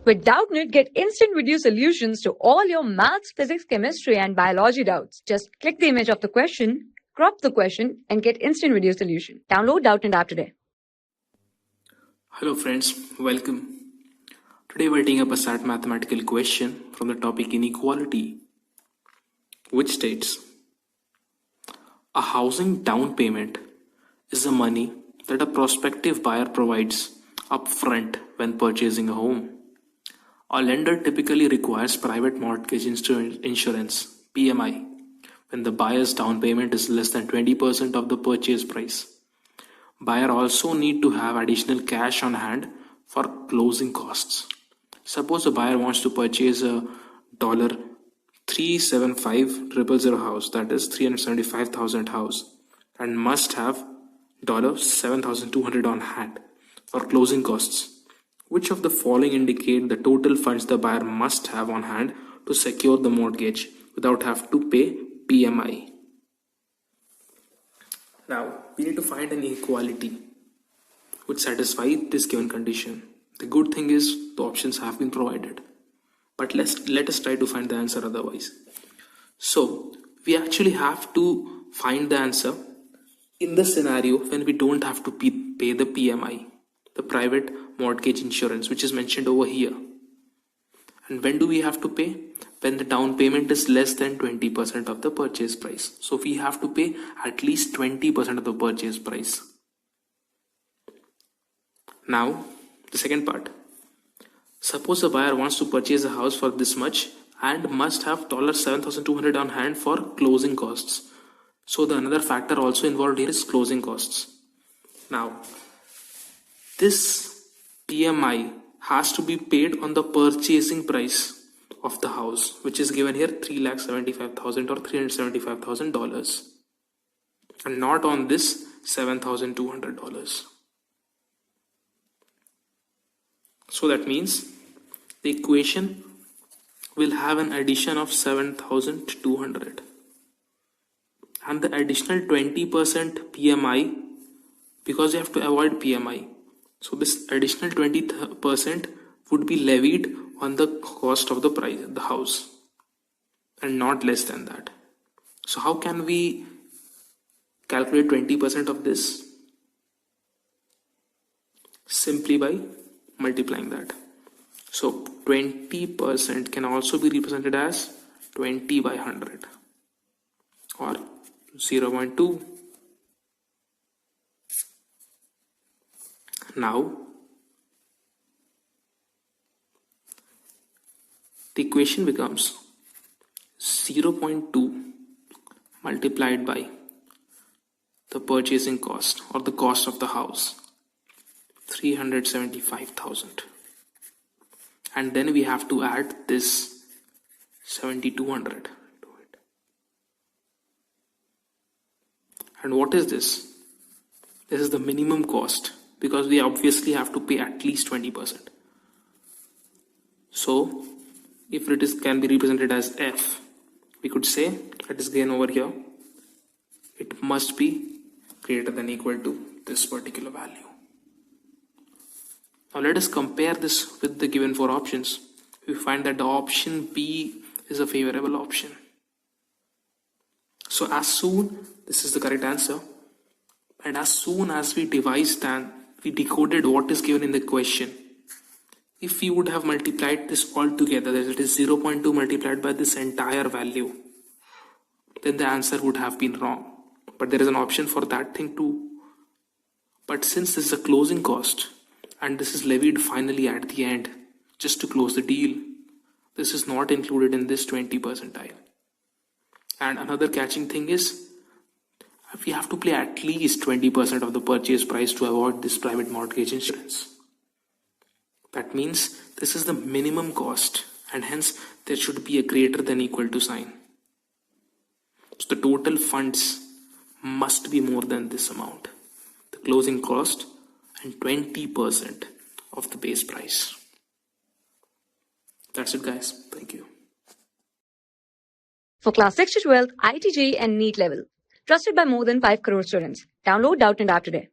With Doubtnut, get instant video solutions to all your maths, physics, chemistry, and biology doubts. Just click the image of the question, crop the question, and get instant video solution. Download Doubtnut app today. Hello friends, welcome. Today we're taking up a sad mathematical question from the topic inequality, which states, a housing down payment is the money that a prospective buyer provides upfront when purchasing a home. A lender typically requires private mortgage insurance (PMI) when the buyer's down payment is less than 20% of the purchase price. Buyer also need to have additional cash on hand for closing costs. Suppose a buyer wants to purchase a $375,000 house, that is $375,000 house, and must have $7,200 on hand for closing costs. Which of the following indicate the total funds the buyer must have on hand to secure the mortgage without have to pay PMI? Now, we need to find an inequality which satisfies this given condition. The good thing is the options have been provided. But let us try to find the answer otherwise. So, we actually have to find the answer in the scenario when we don't have to pay the PMI, the private mortgage insurance, which is mentioned over here. And when do we have to pay? When the down payment is less than 20% of the purchase price. So we have to pay at least 20% of the purchase price. Now, the second part. Suppose a buyer wants to purchase a house for this much and must have $7,200 on hand for closing costs. So the another factor also involved here is closing costs. Now, this PMI has to be paid on the purchasing price of the house, which is given here $375,000 or $375,000, and not on this $7,200. So that means the equation will have an addition of 7,200, and the additional 20% PMI, because you have to avoid PMI. So this additional 20% would be levied on the cost of the house, and not less than that. So how can we calculate 20% of this? Simply by multiplying that. So 20% can also be represented as 20 by 100 or 0.2. Now, the equation becomes 0.2 multiplied by the purchasing cost or the cost of the house, 375,000. And then we have to add this 7,200 to it. And what is this? This is the minimum cost, because we obviously have to pay at least 20%. So, if it can be represented as F, we could say, it is given over here, it must be greater than or equal to this particular value. Now let us compare this with the given four options. We find that the option B is a favorable option. So this is the correct answer, and as soon as we decoded what is given in the question, if we would have multiplied this all together, that is 0.2 multiplied by this entire value, then the answer would have been wrong. But there is an option for that thing too. But since this is a closing cost, and this is levied finally at the end, just to close the deal, this is not included in this 20 percentile. And another catching thing is, we have to pay at least 20% of the purchase price to avoid this private mortgage insurance. That means this is the minimum cost, and hence there should be a greater than or equal to sign. So the total funds must be more than this amount, the closing cost and 20% of the base price. That's it, guys. Thank you. For class 6 to 12, IIT JEE and NEET level. Trusted by more than 5 crore students. Download Doubtnut app today.